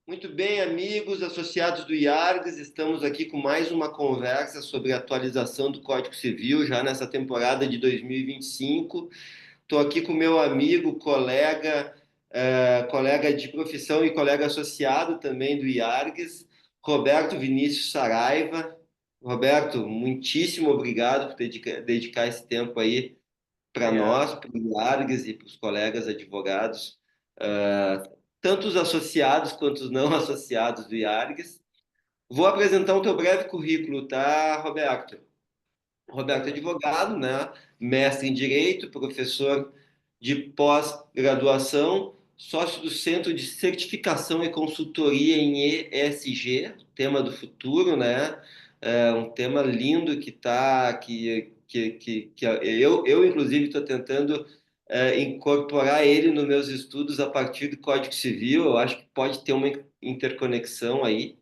Muito bem, amigos associados do IARGS, estamos aqui com mais uma conversa sobre a atualização do Código Civil, já nessa temporada de 2025. Estou aqui com meu amigo, colega de profissão e colega associado também do IARGS, Roberto Vinícius Saraiva. Roberto, muitíssimo obrigado por dedicar esse tempo aí para Obrigado. nós, para o IARGS e para os colegas advogados, tanto os associados quanto os não associados do IARGS. Vou apresentar o teu breve currículo, tá, Roberto? Roberto é advogado, né? Mestre em Direito, professor de pós-graduação, sócio do Centro de Certificação e Consultoria em ESG, tema do futuro, né? É um tema lindo que eu inclusive estou tentando incorporar ele nos meus estudos a partir do Código Civil. Eu acho que pode ter uma interconexão aí.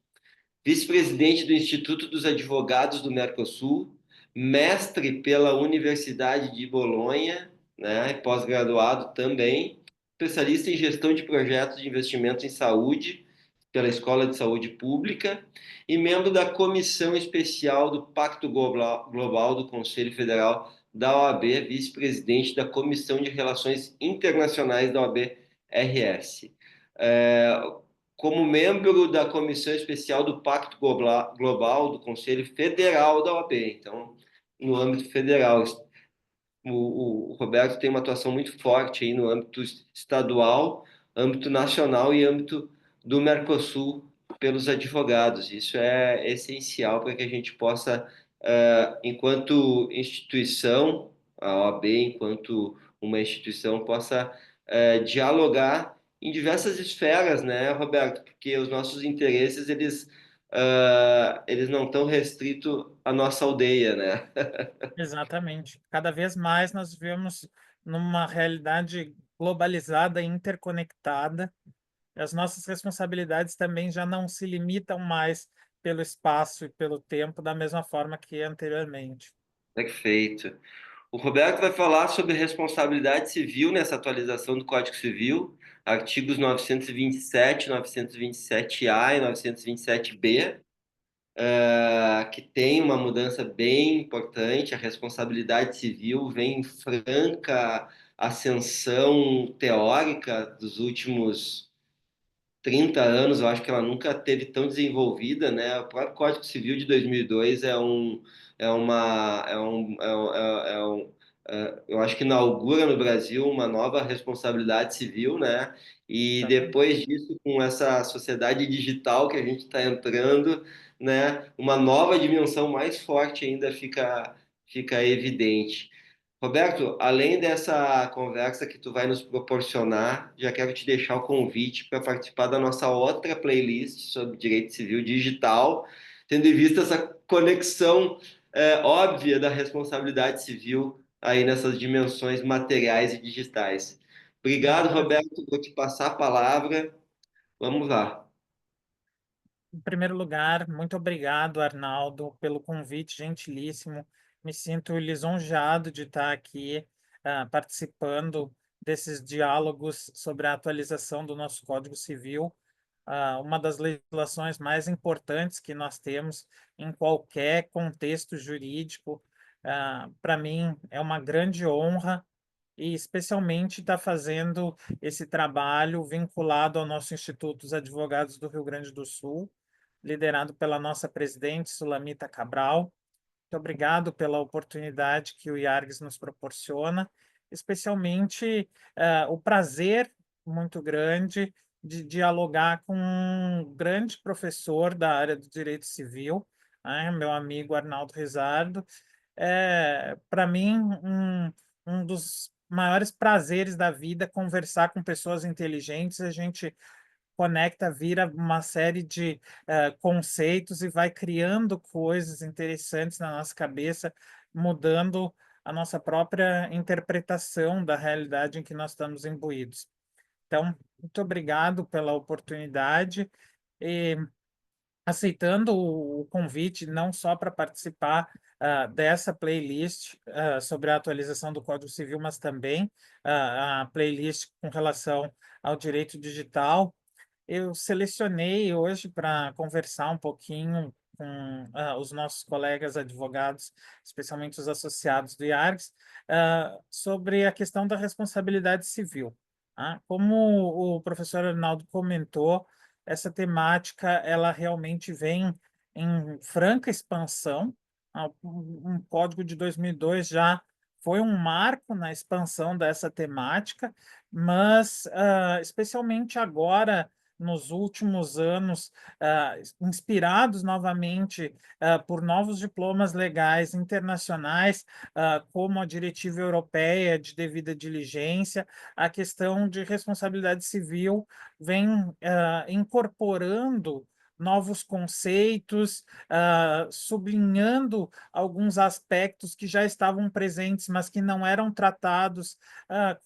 Vice-presidente do Instituto dos Advogados do Mercosul, mestre pela Universidade de Bolonha, né, pós-graduado também, especialista em gestão de projetos de investimento em saúde pela Escola de Saúde Pública e membro da Comissão Especial do Pacto Global do Conselho Federal da OAB, vice-presidente da Comissão de Relações Internacionais da OAB-RS. Como membro da Comissão Especial do Pacto Global do Conselho Federal da OAB. Então, no âmbito federal, o Roberto tem uma atuação muito forte aí no âmbito estadual, âmbito nacional e âmbito do Mercosul pelos advogados. Isso é essencial para que a gente possa, enquanto instituição, a OAB, enquanto uma instituição, possa dialogar em diversas esferas, né, Roberto? Porque os nossos interesses, eles não estão restritos à nossa aldeia, né? Exatamente. Cada vez mais nós vivemos numa realidade globalizada e interconectada. As nossas responsabilidades também já não se limitam mais pelo espaço e pelo tempo da mesma forma que anteriormente. Perfeito. O Roberto vai falar sobre responsabilidade civil nessa atualização do Código Civil, artigos 927, 927-A e 927-B, que tem uma mudança bem importante. A responsabilidade civil vem em franca ascensão teórica dos últimos 30 anos. Eu acho que ela nunca teve tão desenvolvida, né? O próprio Código Civil de 2002 é uma, eu acho que inaugura no Brasil uma nova responsabilidade civil, né? E Exatamente. depois disso, com essa sociedade digital que a gente está entrando, né? Uma nova dimensão mais forte ainda fica evidente. Roberto, além dessa conversa que tu vai nos proporcionar, já quero te deixar o convite para participar da nossa outra playlist sobre direito civil digital, tendo em vista essa conexão óbvia da responsabilidade civil aí nessas dimensões materiais e digitais. Obrigado, Maravilha. Roberto, por te passar a palavra. Vamos lá. Em primeiro lugar, muito obrigado, Arnaldo, pelo convite gentilíssimo. Me sinto lisonjeado de estar aqui, participando desses diálogos sobre a atualização do nosso Código Civil, uma das legislações mais importantes que nós temos em qualquer contexto jurídico. Para mim, é uma grande honra e especialmente estar fazendo esse trabalho vinculado ao nosso Instituto dos Advogados do Rio Grande do Sul, liderado pela nossa presidente Sulamita Cabral. Muito obrigado pela oportunidade que o IARGS nos proporciona, especialmente o prazer muito grande de dialogar com um grande professor da área do direito civil, né, meu amigo Arnaldo Rizardo. É, para mim, um dos maiores prazeres da vida é conversar com pessoas inteligentes. A gente conecta, vira uma série de conceitos e vai criando coisas interessantes na nossa cabeça, mudando a nossa própria interpretação da realidade em que nós estamos imbuídos. Então, muito obrigado pela oportunidade e aceitando o convite não só para participar dessa playlist sobre a atualização do Código Civil, mas também a playlist com relação ao direito digital. eu selecionei hoje para conversar um pouquinho com os nossos colegas advogados, especialmente os associados do IARGS, sobre a questão da responsabilidade civil. Tá? Como o professor Arnaldo comentou, essa temática ela realmente vem em franca expansão. Um código de 2002 já foi um marco na expansão dessa temática, mas especialmente agora nos últimos anos, inspirados novamente por novos diplomas legais internacionais, como a Diretiva Europeia de Devida Diligência, a questão de responsabilidade civil vem incorporando novos conceitos, sublinhando alguns aspectos que já estavam presentes, mas que não eram tratados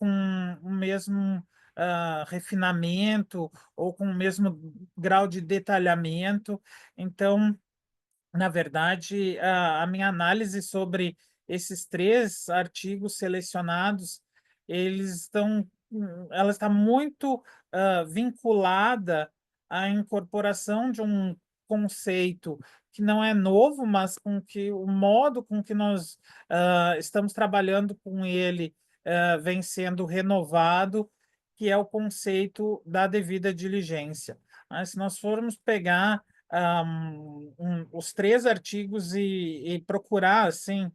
com o mesmo refinamento ou com o mesmo grau de detalhamento. Então, na verdade, a minha análise sobre esses três artigos selecionados, ela está muito vinculada à incorporação de um conceito que não é novo, mas com que o modo com que nós estamos trabalhando com ele vem sendo renovado, que é o conceito da devida diligência. Mas se nós formos pegar os três artigos e procurar assim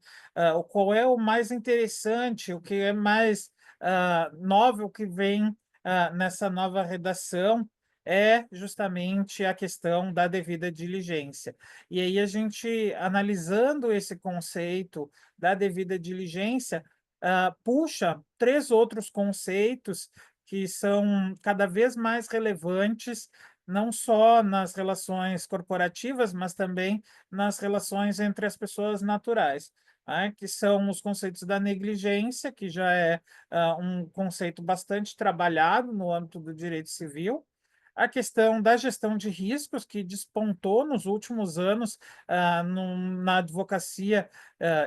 qual é o mais interessante, o que é mais novel que vem nessa nova redação é justamente a questão da devida diligência. E aí a gente, analisando esse conceito da devida diligência, puxa três outros conceitos que são cada vez mais relevantes não só nas relações corporativas, mas também nas relações entre as pessoas naturais, né? Que são os conceitos da negligência, que já é um conceito bastante trabalhado no âmbito do direito civil, a questão da gestão de riscos, que despontou nos últimos anos na advocacia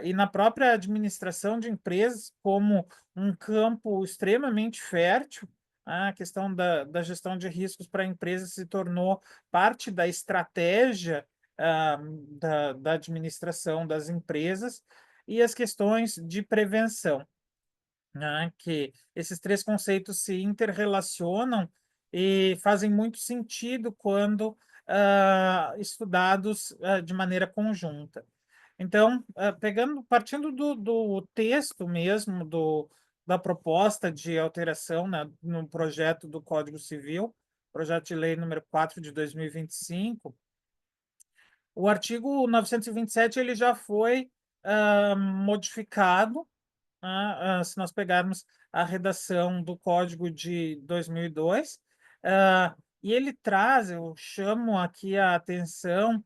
e na própria administração de empresas como um campo extremamente fértil. A questão da gestão de riscos para a empresa se tornou parte da estratégia da administração das empresas e as questões de prevenção, né? Que esses três conceitos se interrelacionam e fazem muito sentido quando estudados de maneira conjunta. Então, partindo do texto mesmo, da proposta de alteração, né, no projeto do Código Civil, projeto de lei número 4 de 2025, o artigo 927 ele já foi modificado, se nós pegarmos a redação do Código de 2002, e ele traz, eu chamo aqui a atenção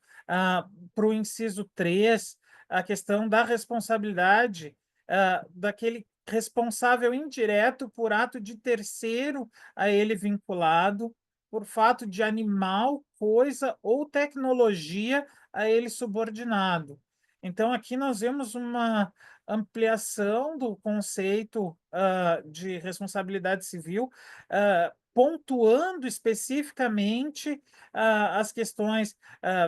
para o inciso 3, a questão da responsabilidade daquele responsável indireto por ato de terceiro a ele vinculado, por fato de animal, coisa ou tecnologia a ele subordinado. Então, aqui nós vemos uma ampliação do conceito de responsabilidade civil, pontuando especificamente as questões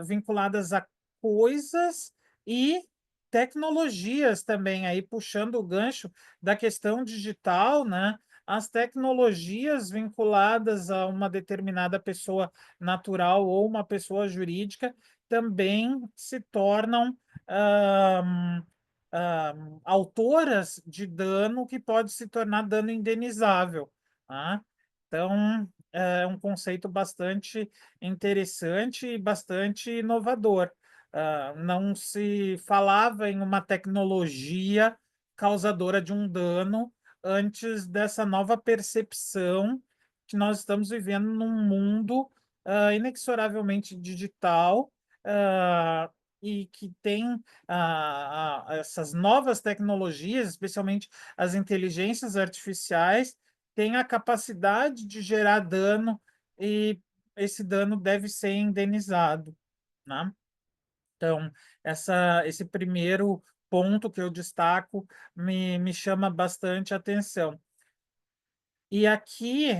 vinculadas a coisas e tecnologias também, aí puxando o gancho da questão digital, né? As tecnologias vinculadas a uma determinada pessoa natural ou uma pessoa jurídica também se tornam ah, autoras de dano que pode se tornar dano indenizável, tá? Então, é um conceito bastante interessante e bastante inovador. Não se falava em uma tecnologia causadora de um dano antes dessa nova percepção que nós estamos vivendo num mundo inexoravelmente digital, ah, e que tem essas novas tecnologias, especialmente as inteligências artificiais, têm a capacidade de gerar dano e esse dano deve ser indenizado, né? Então, esse primeiro ponto que eu destaco me chama bastante atenção. E aqui,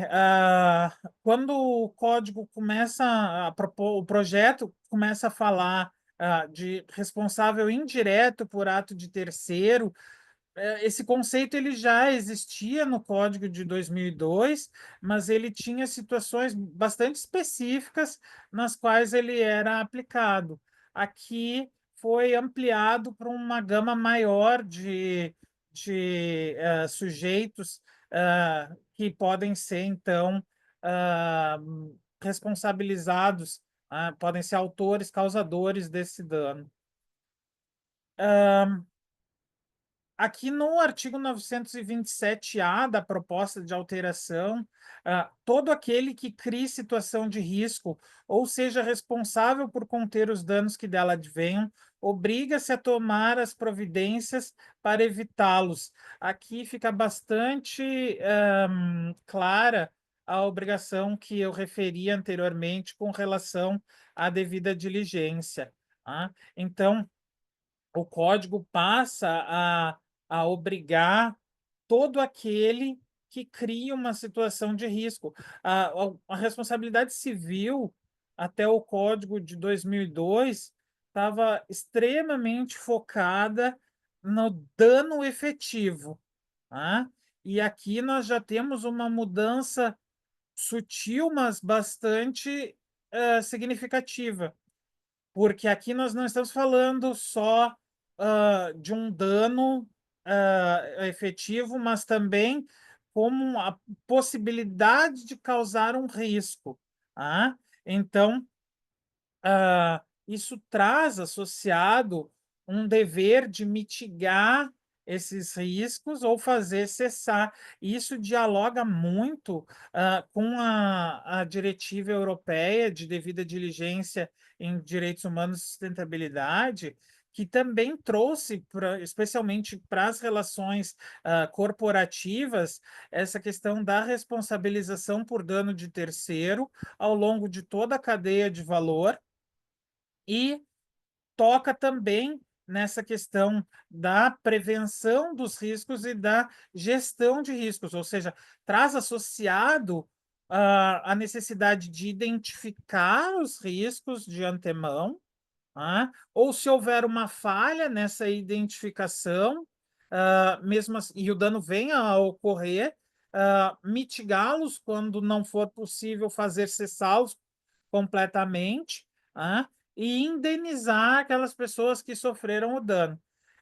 quando o código começa a propor, o projeto começa a falar, de responsável indireto por ato de terceiro, esse conceito ele já existia no Código de 2002, mas ele tinha situações bastante específicas nas quais ele era aplicado. Aqui foi ampliado para uma gama maior de sujeitos que podem ser, então, ah, responsabilizados, podem ser autores, causadores desse dano. Aqui no artigo 927-A da proposta de alteração, todo aquele que crie situação de risco ou seja responsável por conter os danos que dela advenham, obriga-se a tomar as providências para evitá-los. Aqui fica bastante clara a obrigação que eu referi anteriormente com relação à devida diligência. Então, o código passa a obrigar todo aquele que cria uma situação de risco. A responsabilidade civil, até o Código de 2002, estava extremamente focada no dano efetivo, tá? E aqui nós já temos uma mudança sutil, mas bastante significativa, porque aqui nós não estamos falando só de um dano efetivo, mas também como a possibilidade de causar um risco. Então, isso traz associado um dever de mitigar esses riscos ou fazer cessar. Isso dialoga muito com a diretiva europeia de devida diligência em direitos humanos e sustentabilidade, que também trouxe, especialmente para as relações corporativas, essa questão da responsabilização por dano de terceiro ao longo de toda a cadeia de valor, e toca também nessa questão da prevenção dos riscos e da gestão de riscos, ou seja, traz associado a necessidade de identificar os riscos de antemão, ou se houver uma falha nessa identificação, mesmo assim, e o dano venha a ocorrer, mitigá-los quando não for possível fazer cessá-los completamente, e indenizar aquelas pessoas que sofreram o dano.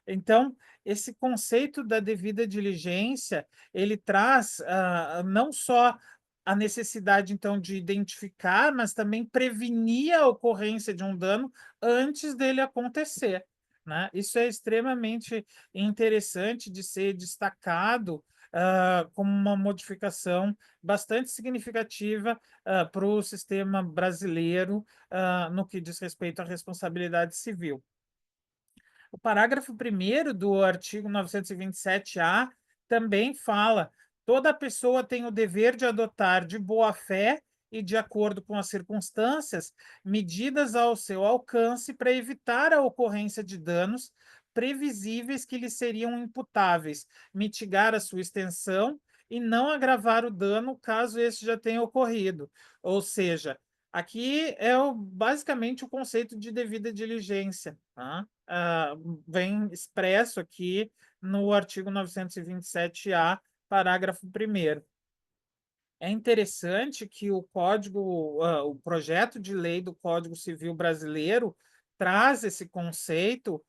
Então, esse conceito da devida diligência, ele traz não só a necessidade, então, de identificar, mas também prevenir a ocorrência de um dano antes dele acontecer, né? Isso é extremamente interessante de ser destacado como uma modificação bastante significativa para o sistema brasileiro no que diz respeito à responsabilidade civil. O parágrafo 1º do artigo 927-A também fala: toda pessoa tem o dever de adotar de boa-fé e de acordo com as circunstâncias, medidas ao seu alcance para evitar a ocorrência de danos previsíveis que lhe seriam imputáveis, mitigar a sua extensão e não agravar o dano caso esse já tenha ocorrido. Ou seja, aqui é basicamente o conceito de devida diligência, tá? Vem expresso aqui no artigo 927-A, parágrafo 1º. É interessante que o projeto de lei do Código Civil Brasileiro traz esse conceito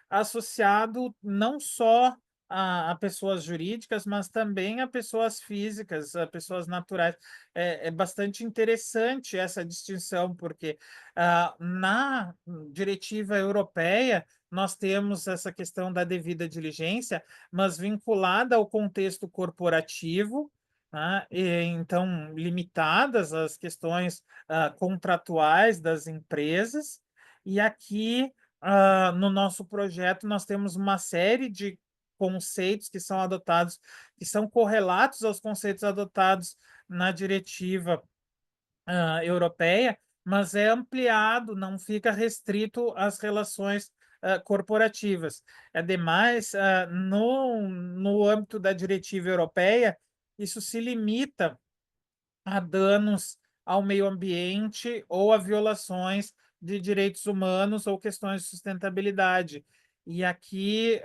associado não só a pessoas jurídicas, mas também a pessoas físicas, a pessoas naturais. É bastante interessante essa distinção, porque na diretiva europeia nós temos essa questão da devida diligência, mas vinculada ao contexto corporativo, e, então, limitadas às questões contratuais das empresas. E aqui, no nosso projeto, nós temos uma série de conceitos que são adotados, que são correlatos aos conceitos adotados na diretiva europeia, mas é ampliado, não fica restrito às relações corporativas. Ademais, no âmbito da diretiva europeia, isso se limita a danos ao meio ambiente ou a violações de direitos humanos ou questões de sustentabilidade. E aqui,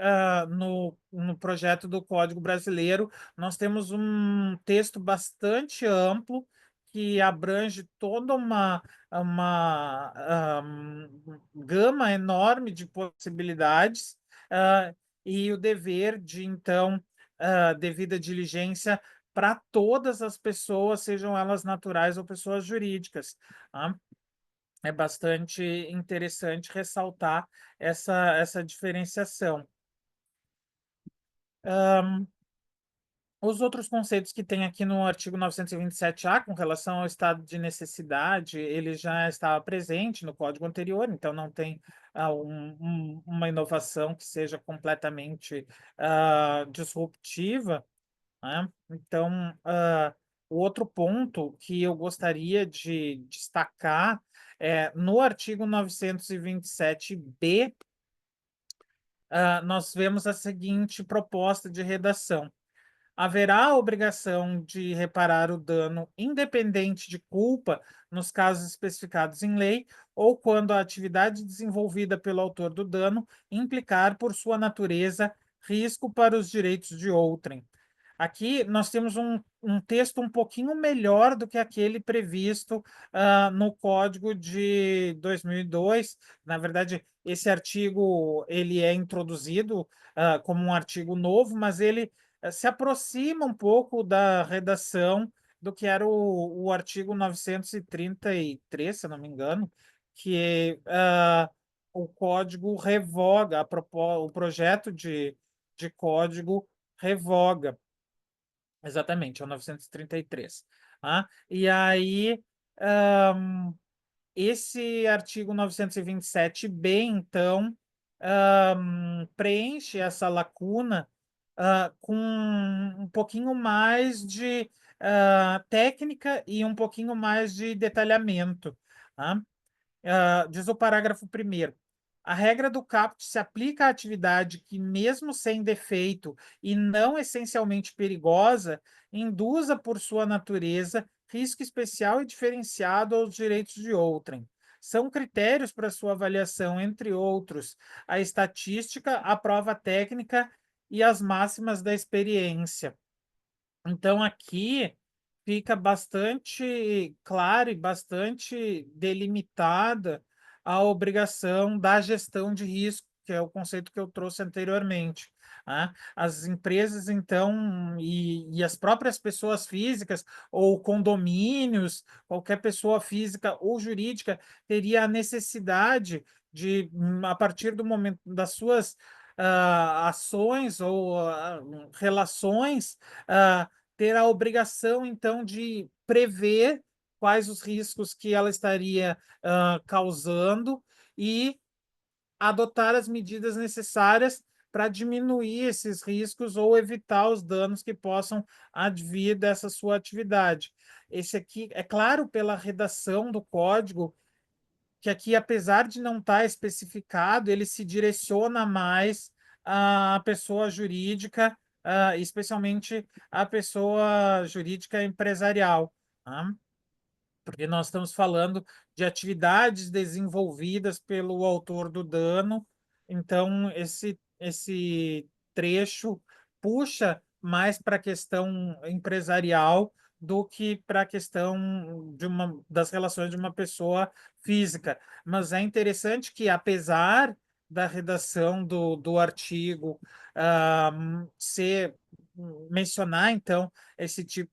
no projeto do Código Brasileiro, nós temos um texto bastante amplo que abrange toda uma gama enorme de possibilidades, e o dever de, então, devida diligência para todas as pessoas, sejam elas naturais ou pessoas jurídicas. Tá? É bastante interessante ressaltar essa diferenciação. Os outros conceitos que tem aqui no artigo 927-A, com relação ao estado de necessidade, ele já estava presente no código anterior, então não tem uma inovação que seja completamente disruptiva, né? Então, o outro ponto que eu gostaria de destacar é no artigo 927-B, nós vemos a seguinte proposta de redação: haverá a obrigação de reparar o dano independente de culpa nos casos especificados em lei ou quando a atividade desenvolvida pelo autor do dano implicar, por sua natureza, risco para os direitos de outrem. Aqui nós temos um texto um pouquinho melhor do que aquele previsto no Código de 2002. Na verdade, esse artigo ele é introduzido como um artigo novo, mas ele se aproxima um pouco da redação do que era o artigo 933, se eu não me engano, que o código revoga, o projeto de código revoga. Exatamente, é o 933. E aí, ahm, esse artigo 927-B, então, preenche essa lacuna com um pouquinho mais de técnica e um pouquinho mais de detalhamento. Tá? Diz o parágrafo primeiro. A regra do caput se aplica à atividade que, mesmo sem defeito e não essencialmente perigosa, induza por sua natureza risco especial e diferenciado aos direitos de outrem. São critérios para sua avaliação, entre outros, a estatística, a prova técnica e as máximas da experiência. Então, aqui fica bastante claro e bastante delimitada a obrigação da gestão de risco, que é o conceito que eu trouxe anteriormente. As empresas, então, e as próprias pessoas físicas ou condomínios, qualquer pessoa física ou jurídica, teria a necessidade de, a partir do momento das suas ações ou relações, ter a obrigação, então, de prever quais os riscos que ela estaria causando e adotar as medidas necessárias para diminuir esses riscos ou evitar os danos que possam advir dessa sua atividade. Esse aqui, é claro, pela redação do código, que aqui, apesar de não estar especificado, ele se direciona mais à pessoa jurídica, especialmente à pessoa jurídica empresarial, tá? Porque nós estamos falando de atividades desenvolvidas pelo autor do dano, então esse trecho puxa mais para a questão empresarial do que para a questão das relações de uma pessoa física. Mas é interessante que, apesar da redação do artigo ser mencionar, então,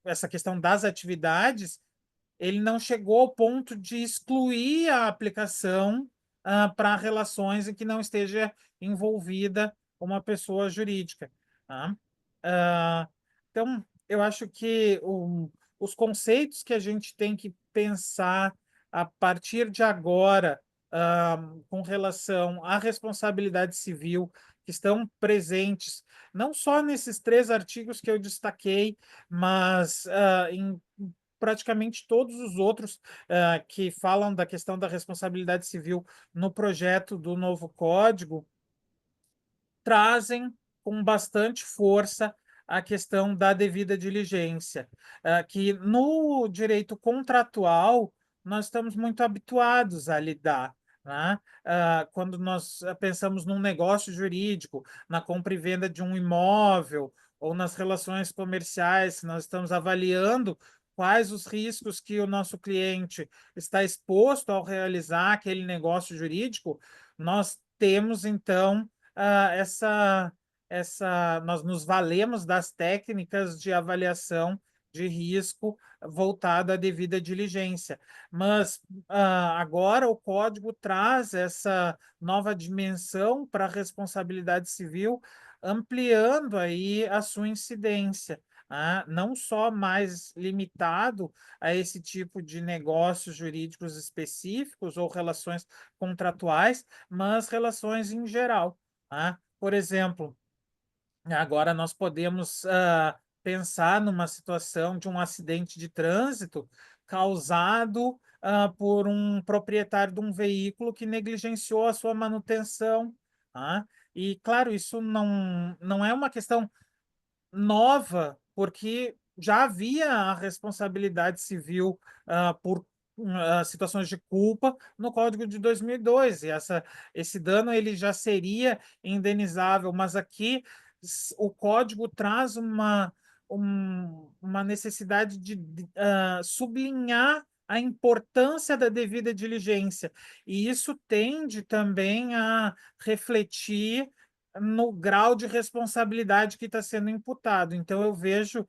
essa questão das atividades, ele não chegou ao ponto de excluir a aplicação para relações em que não esteja envolvida uma pessoa jurídica. Tá? Ah, então, eu acho que os conceitos que a gente tem que pensar a partir de agora, com relação à responsabilidade civil, que estão presentes não só nesses 3 artigos que eu destaquei, mas em praticamente todos os outros que falam da questão da responsabilidade civil no projeto do novo código, trazem com bastante força a questão da devida diligência, que no direito contratual nós estamos muito habituados a lidar, né? Quando nós pensamos num negócio jurídico, na compra e venda de um imóvel ou nas relações comerciais, nós estamos avaliando quais os riscos que o nosso cliente está exposto ao realizar aquele negócio jurídico, nós temos então nós nos valemos das técnicas de avaliação de risco voltada à devida diligência. Mas agora o código traz essa nova dimensão para a responsabilidade civil, ampliando aí a sua incidência. Não só mais limitado a esse tipo de negócios jurídicos específicos ou relações contratuais, mas relações em geral. Por exemplo, agora nós podemos pensar numa situação de um acidente de trânsito causado por um proprietário de um veículo que negligenciou a sua manutenção. E, claro, isso não é uma questão nova, porque já havia a responsabilidade civil por situações de culpa no Código de 2002, e esse dano ele já seria indenizável, mas aqui o Código traz uma necessidade de sublinhar a importância da devida diligência, e isso tende também a refletir no grau de responsabilidade que está sendo imputado. Então, eu vejo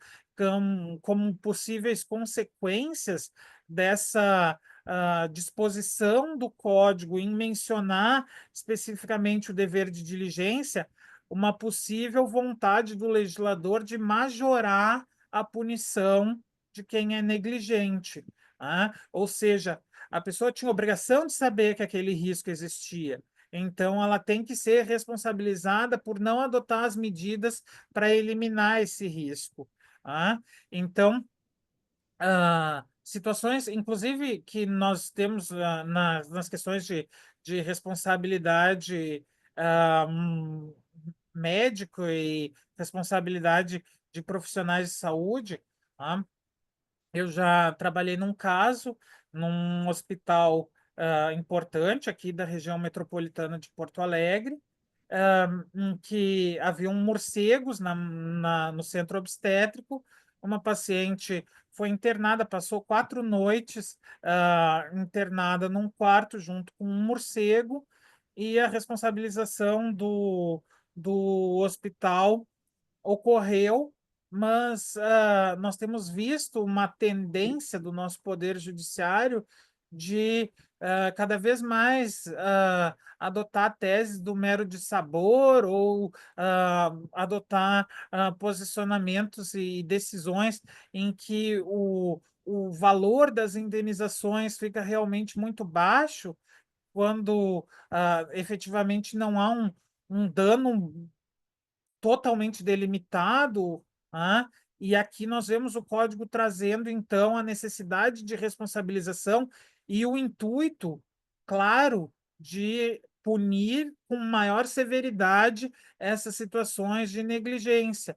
como possíveis consequências dessa disposição do código em mencionar especificamente o dever de diligência, uma possível vontade do legislador de majorar a punição de quem é negligente. Ou seja, a pessoa tinha obrigação de saber que aquele risco existia. Então, ela tem que ser responsabilizada por não adotar as medidas para eliminar esse risco. Então, situações, inclusive, que nós temos nas questões de responsabilidade médico e responsabilidade de profissionais de saúde. Eu já trabalhei num caso, num hospital importante aqui da região metropolitana de Porto Alegre, em que haviam morcegos no centro obstétrico. Uma paciente foi internada, passou 4 noites internada num quarto junto com um morcego, e a responsabilização do hospital ocorreu, mas nós temos visto uma tendência do nosso poder judiciário de cada vez mais adotar teses do mero dissabor ou adotar posicionamentos e decisões em que o valor das indenizações fica realmente muito baixo, quando efetivamente não há um dano totalmente delimitado, e aqui nós vemos o código trazendo, então, a necessidade de responsabilização e o intuito, claro, de punir com maior severidade essas situações de negligência.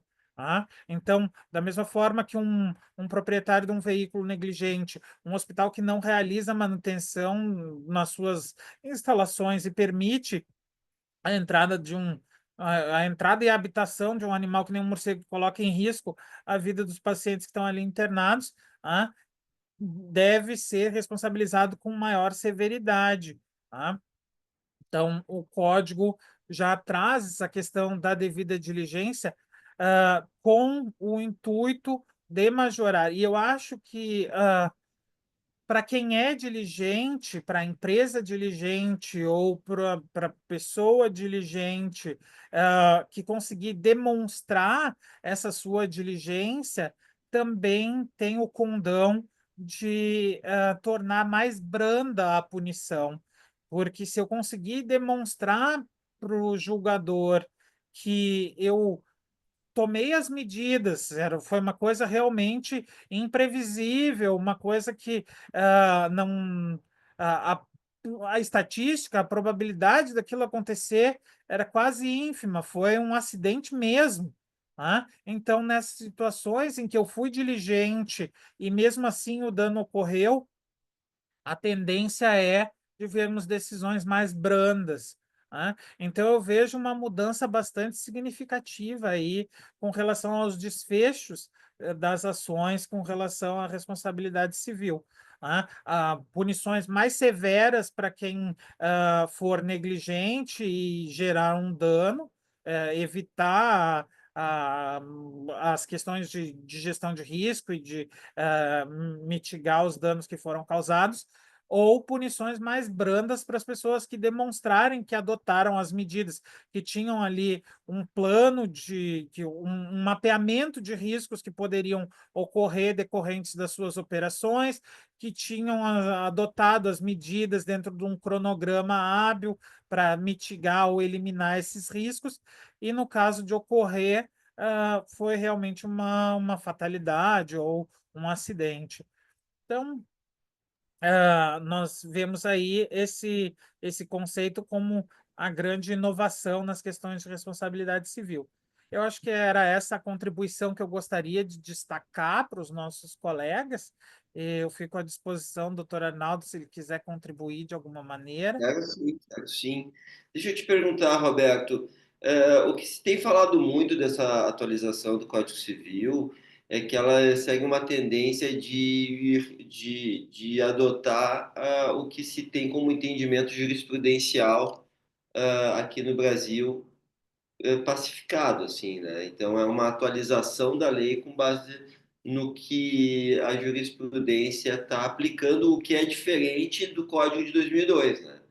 Então, da mesma forma que um proprietário de um veículo negligente, um hospital que não realiza manutenção nas suas instalações e permite a entrada a entrada e a habitação de um animal que nem um morcego, coloca em risco a vida dos pacientes que estão ali internados, deve ser responsabilizado com maior severidade. Então, o código já traz essa questão da devida diligência com o intuito de majorar. E eu acho que para quem é diligente, para a empresa diligente ou para a pessoa diligente, que conseguir demonstrar essa sua diligência, também tem o condão de tornar mais branda a punição. Porque se eu conseguir demonstrar para o julgador que eu tomei as medidas, foi uma coisa realmente imprevisível, uma coisa que não. A, a, a estatística, a probabilidade daquilo acontecer era quase ínfima, foi um acidente mesmo. Tá? Então, nessas situações em que eu fui diligente e mesmo assim o dano ocorreu, a tendência é de vermos decisões mais brandas, né. Então eu vejo uma mudança bastante significativa aí com relação aos desfechos, das ações com relação à responsabilidade civil, né. Punições mais severas para quem, for negligente e gerar um dano, evitar as questões de gestão de risco e de, mitigar os danos que foram causados, ou punições mais brandas para as pessoas que demonstrarem que adotaram as medidas, que tinham ali um plano um mapeamento de riscos que poderiam ocorrer decorrentes das suas operações, que tinham adotado as medidas dentro de um cronograma hábil para mitigar ou eliminar esses riscos, e no caso de ocorrer, foi realmente uma fatalidade ou um acidente. Então, nós vemos aí esse conceito como a grande inovação nas questões de responsabilidade civil. Eu acho que era essa a contribuição que eu gostaria de destacar para os nossos colegas. Eu fico à disposição, doutor Arnaldo, se ele quiser contribuir de alguma maneira. Quero sim, quero sim. Deixa eu te perguntar, Roberto, o que se tem falado muito dessa atualização do Código Civil é que ela segue uma tendência de adotar o que se tem como entendimento jurisprudencial aqui no Brasil pacificado, assim, né? Então é uma atualização da lei com base no que a jurisprudência está aplicando, o que é diferente do Código de 2002, né?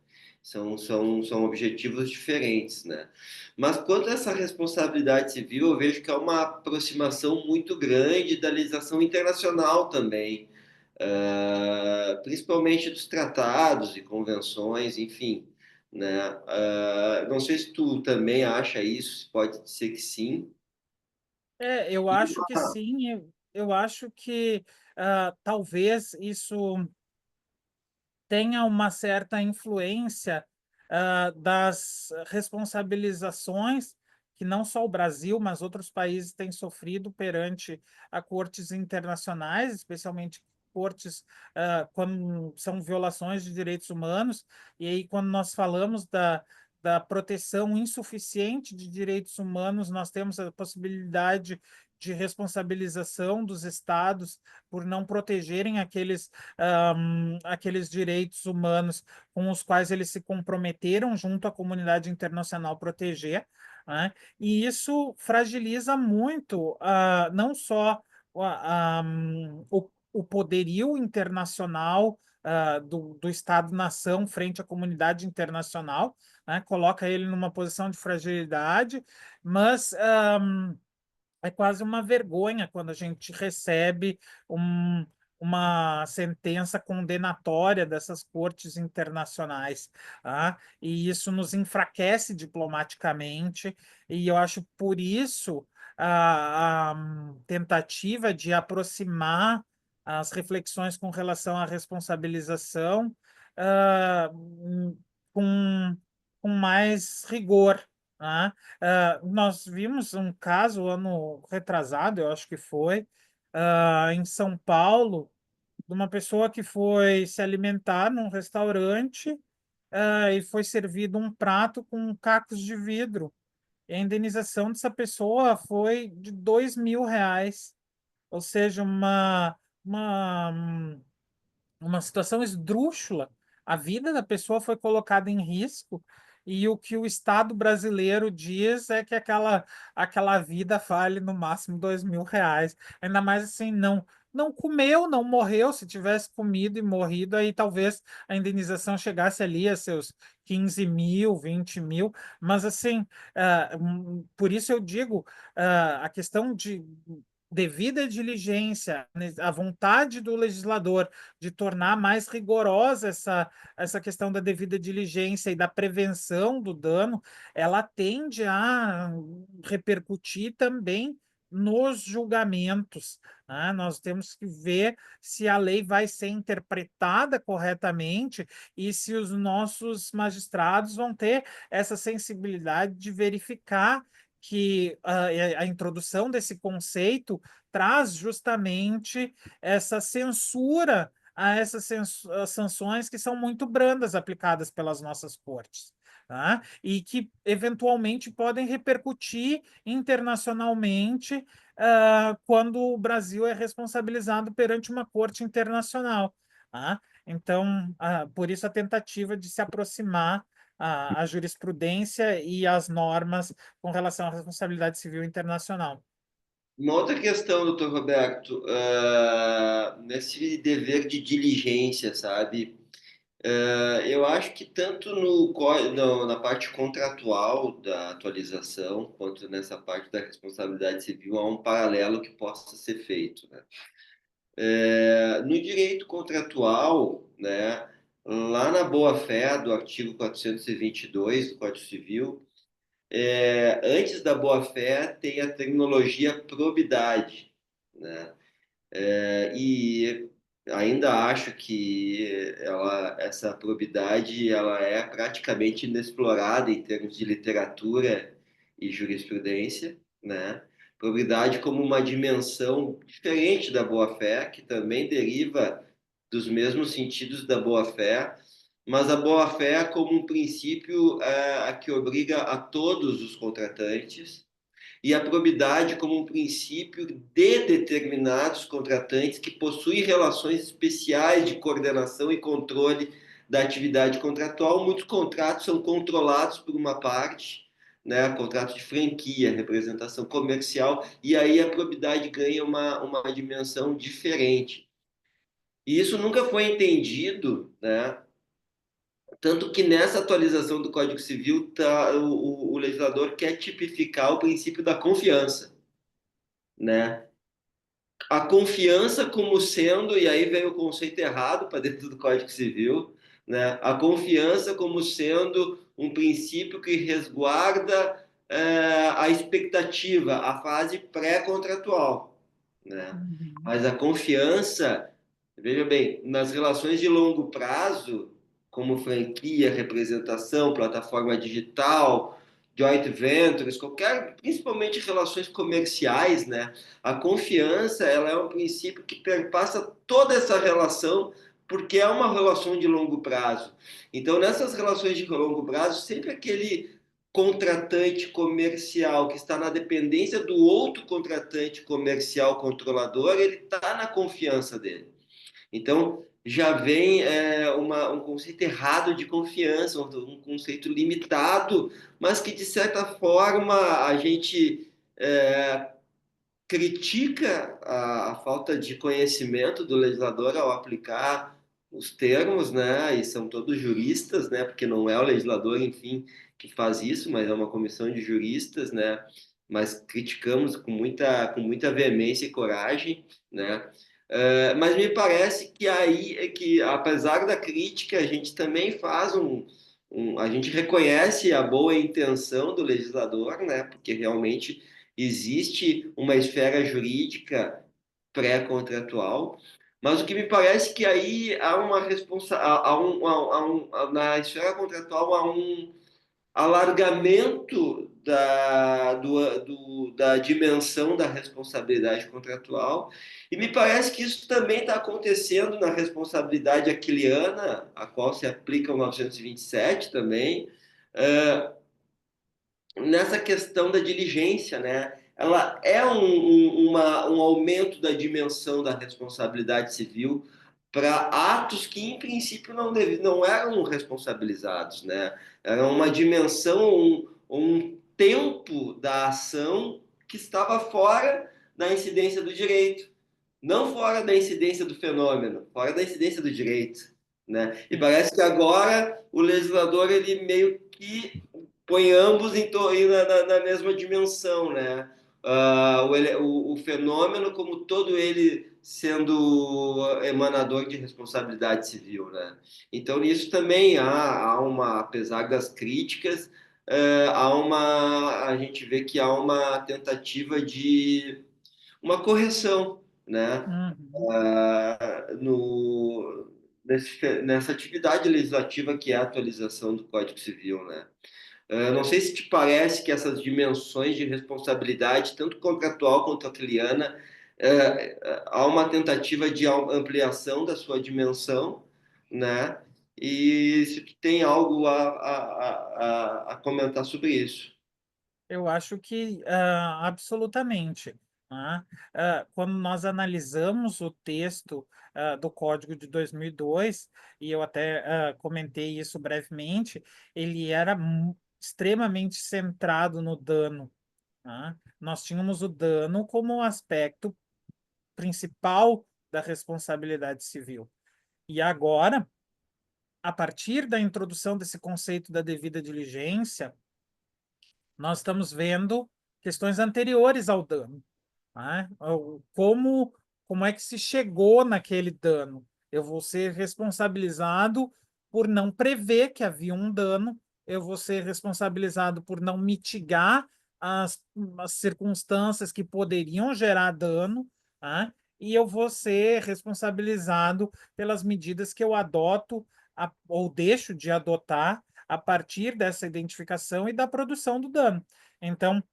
São objetivos diferentes, né? Mas quanto a essa responsabilidade civil, eu vejo que há uma aproximação muito grande da legislação internacional também, principalmente dos tratados e convenções, enfim, né? Não sei se tu também acha isso, pode ser que sim. Eu E acho que sim, eu acho que talvez isso tenha uma certa influência, das responsabilizações que não só o Brasil, mas outros países têm sofrido perante a cortes internacionais, especialmente cortes, quando são violações de direitos humanos. E aí, quando nós falamos da proteção insuficiente de direitos humanos, nós temos a possibilidade de responsabilização dos estados por não protegerem aqueles direitos humanos com os quais eles se comprometeram junto à comunidade internacional proteger, né? E isso fragiliza muito, não só o poderio internacional, do Estado-nação frente à comunidade internacional, né? Coloca ele numa posição de fragilidade, mas é quase uma vergonha quando a gente recebe uma sentença condenatória dessas cortes internacionais, tá? E isso nos enfraquece diplomaticamente, e eu acho por isso a tentativa de aproximar as reflexões com relação à responsabilização, com, com mais rigor, tá? Nós vimos um caso ano retrasado, eu acho que foi, em São Paulo, de uma pessoa que foi se alimentar num restaurante, e foi servido um prato com cacos de vidro. E a indenização dessa pessoa foi de R$ 2.000, ou seja, uma uma situação esdrúxula. A vida da pessoa foi colocada em risco, e o que o Estado brasileiro diz é que aquela vida vale no máximo R$ 2.000. Ainda mais assim, não comeu, não morreu. Se tivesse comido e morrido, aí talvez a indenização chegasse ali a seus 15.000, 20.000. Mas assim, por isso eu digo, a questão de devida diligência, né, a vontade do legislador de tornar mais rigorosa essa questão da devida diligência e da prevenção do dano, ela tende a repercutir também nos julgamentos, né? Nós temos que ver se a lei vai ser interpretada corretamente e se os nossos magistrados vão ter essa sensibilidade de verificar que a introdução desse conceito traz justamente essa censura a essas sanções que são muito brandas aplicadas pelas nossas cortes, tá? E que eventualmente podem repercutir internacionalmente quando o Brasil é responsabilizado perante uma corte internacional, tá? Então, por isso a tentativa de se aproximar à jurisprudência e às normas com relação à responsabilidade civil internacional. Uma outra questão, doutor Roberto, nesse dever de diligência, sabe? Eu acho que tanto na parte contratual da atualização, quanto nessa parte da responsabilidade civil, há um paralelo que possa ser feito, né? No direito contratual, né, lá na boa-fé do artigo 422 do Código Civil, antes da boa-fé tem a terminologia probidade, né? E ainda acho que essa probidade ela é praticamente inexplorada em termos de literatura e jurisprudência, né? Probidade como uma dimensão diferente da boa-fé, que também deriva dos mesmos sentidos da boa-fé, mas a boa-fé como um princípio a que obriga a todos os contratantes e a probidade como um princípio de determinados contratantes que possuem relações especiais de coordenação e controle da atividade contratual. Muitos contratos são controlados por uma parte, né, contrato de franquia, representação comercial, e aí a probidade ganha uma dimensão diferente. E isso nunca foi entendido, né? Tanto que nessa atualização do Código Civil, o legislador quer tipificar o princípio da confiança, né? A confiança como sendo, e aí vem o conceito errado para dentro do Código Civil, né? A confiança como sendo um princípio que resguarda a expectativa, a fase pré-contratual, né? Uhum. Mas a confiança, veja bem, nas relações de longo prazo, como franquia, representação, plataforma digital, joint ventures, qualquer, principalmente relações comerciais, né? A confiança, ela é um princípio que perpassa toda essa relação, porque é uma relação de longo prazo. Então, nessas relações de longo prazo, sempre aquele contratante comercial que está na dependência do outro contratante comercial controlador, ele está na confiança dele. Então, já vem um conceito errado de confiança, um conceito limitado, mas que, de certa forma, a gente critica a falta de conhecimento do legislador ao aplicar os termos, né? E são todos juristas, né? Porque não é o legislador, enfim, que faz isso, mas é uma comissão de juristas, né? Mas criticamos com muita veemência e coragem, né? Mas me parece que aí é que, apesar da crítica, a gente também faz a gente reconhece a boa intenção do legislador, né? Porque realmente existe uma esfera jurídica pré-contratual, mas o que me parece que aí há uma responsa na esfera contratual há um alargamento da dimensão da responsabilidade contratual, e me parece que isso também está acontecendo na responsabilidade aquiliana, a qual se aplica o 927 também, nessa questão da diligência, né? Ela é um aumento da dimensão da responsabilidade civil para atos que, em princípio, não eram responsabilizados, né? Era uma dimensão, um tempo da ação que estava fora da incidência do direito, não fora da incidência do fenômeno, fora da incidência do direito, né? E Sim. parece que agora o legislador ele meio que põe ambos na mesma dimensão, né? O fenômeno como todo ele sendo emanador de responsabilidade civil, né? Então nisso também há uma, apesar das críticas, a gente vê que há uma tentativa de uma correção, né? Uhum. Nessa atividade legislativa que é a atualização do Código Civil, né? Não sei se te parece que essas dimensões de responsabilidade, tanto contratual quanto acriana, há uma tentativa de ampliação da sua dimensão, né? E se tu tem algo a comentar sobre isso. Eu acho que absolutamente. Né? Quando nós analisamos o texto do Código de 2002, e eu até comentei isso brevemente, ele era extremamente centrado no dano. Né? Nós tínhamos o dano como um aspecto principal da responsabilidade civil. E agora, a partir da introdução desse conceito da devida diligência, nós estamos vendo questões anteriores ao dano. Né? Como é que se chegou naquele dano? Eu vou ser responsabilizado por não prever que havia um dano, eu vou ser responsabilizado por não mitigar as, as circunstâncias que poderiam gerar dano, né? E eu vou ser responsabilizado pelas medidas que eu adoto ou deixo de adotar a partir dessa identificação e da produção do dano. Então,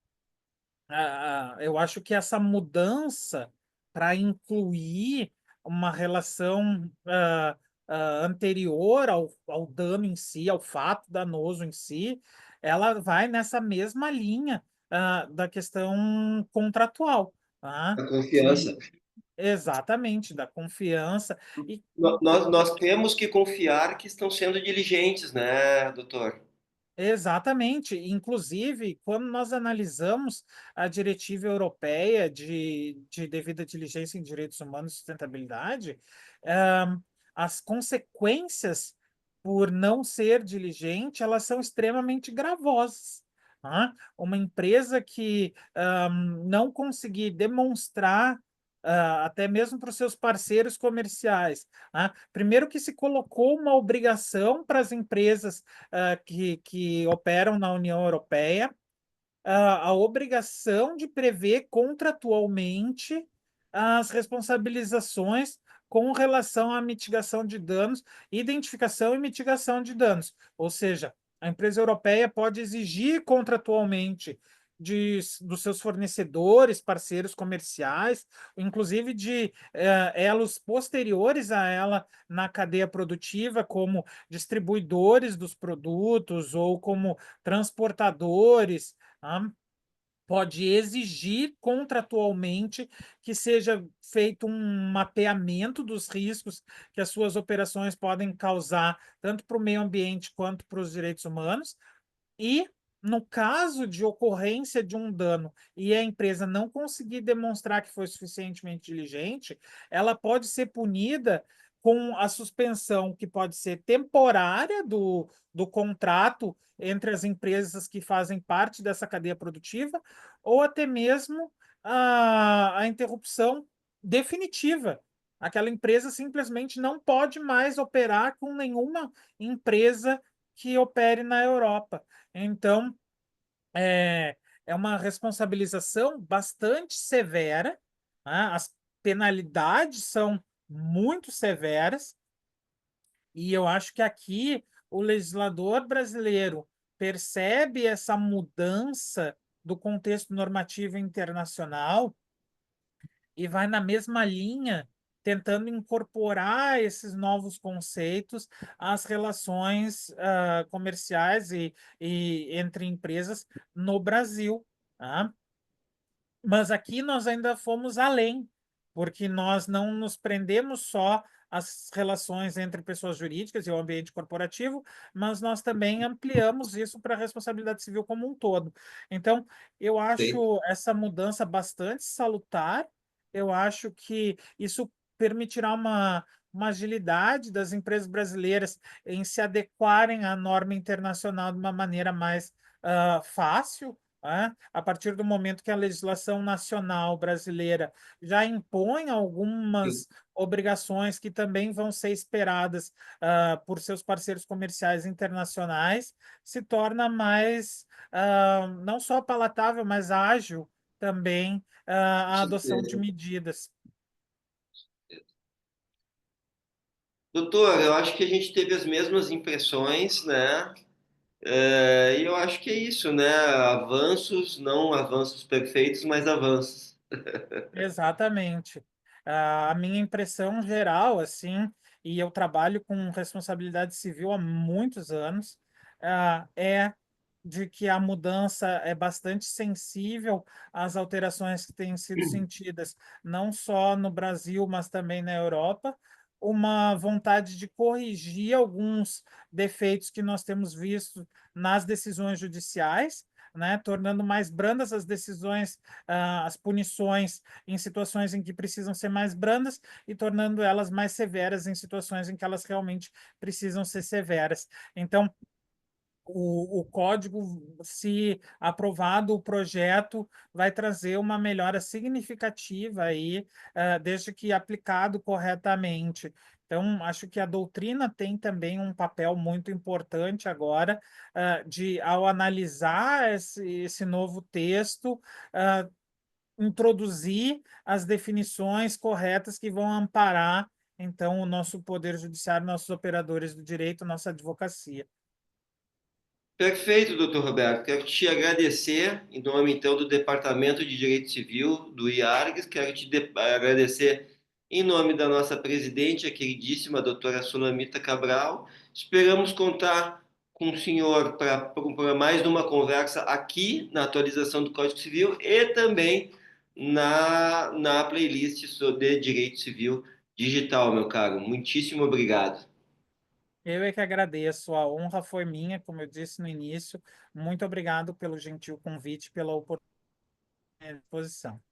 eu acho que essa mudança para incluir uma relação anterior ao dano em si, ao fato danoso em si, ela vai nessa mesma linha da questão contratual, tá? A Que confiança. exatamente da confiança e Nós temos que confiar que estão sendo diligentes, né, doutor? exatamente. Inclusive, quando nós analisamos a diretiva europeia de devida diligência em direitos humanos e sustentabilidade, ah, as consequências por não ser diligente, elas são extremamente gravosas. Tá? Uma empresa que não conseguir demonstrar, até mesmo para os seus parceiros comerciais, tá? Primeiro que se colocou uma obrigação para as empresas que operam na União Europeia, a obrigação de prever contratualmente as responsabilizações com relação à mitigação de danos, identificação e mitigação de danos. Ou seja, a empresa europeia pode exigir contratualmente dos seus fornecedores, parceiros comerciais, inclusive de elos posteriores a ela na cadeia produtiva, como distribuidores dos produtos ou como transportadores, tá? Pode exigir contratualmente que seja feito um mapeamento dos riscos que as suas operações podem causar, tanto para o meio ambiente quanto para os direitos humanos, e, no caso de ocorrência de um dano e a empresa não conseguir demonstrar que foi suficientemente diligente, ela pode ser punida com a suspensão, que pode ser temporária do contrato entre as empresas que fazem parte dessa cadeia produtiva, ou até mesmo a interrupção definitiva. Aquela empresa simplesmente não pode mais operar com nenhuma empresa que opere na Europa. Então, é, é uma responsabilização bastante severa, né? As penalidades são muito severas, e eu acho que aqui o legislador brasileiro percebe essa mudança do contexto normativo internacional e vai na mesma linha, tentando incorporar esses novos conceitos às relações comerciais e entre empresas no Brasil. Tá? Mas aqui nós ainda fomos além, porque nós não nos prendemos só às relações entre pessoas jurídicas e o ambiente corporativo, mas nós também ampliamos isso para a responsabilidade civil como um todo. Então, eu Sim. acho essa mudança bastante salutar, eu acho que isso permitirá uma agilidade das empresas brasileiras em se adequarem à norma internacional de uma maneira mais fácil, né? A partir do momento que a legislação nacional brasileira já impõe algumas obrigações que também vão ser esperadas por seus parceiros comerciais internacionais, se torna mais não só palatável, mas ágil também a adoção de medidas. Doutor, eu acho que a gente teve as mesmas impressões, né? E eu acho que é isso, né? Avanços, não avanços perfeitos, mas avanços. Exatamente. A minha impressão geral, assim, e eu trabalho com responsabilidade civil há muitos anos, é de que a mudança é bastante sensível às alterações que têm sido sentidas, não só no Brasil, mas também na Europa, uma vontade de corrigir alguns defeitos que nós temos visto nas decisões judiciais, né, tornando mais brandas as decisões, as punições em situações em que precisam ser mais brandas e tornando elas mais severas em situações em que elas realmente precisam ser severas. Então, o código, se aprovado o projeto, vai trazer uma melhora significativa aí, desde que aplicado corretamente. Então, acho que a doutrina tem também um papel muito importante agora, ao analisar esse novo texto, introduzir as definições corretas que vão amparar, então, o nosso poder judiciário, nossos operadores do direito, nossa advocacia. Perfeito, doutor Roberto. Quero te agradecer, em nome então do Departamento de Direito Civil do IARGS, quero te agradecer em nome da nossa presidente, a queridíssima doutora Sulamita Cabral. Esperamos contar com o senhor para mais uma conversa aqui na atualização do Código Civil e também na playlist sobre Direito Civil Digital, meu caro. Muitíssimo obrigado. Eu é que agradeço, a honra foi minha, como eu disse no início. Muito obrigado pelo gentil convite, pela oportunidade e disposição.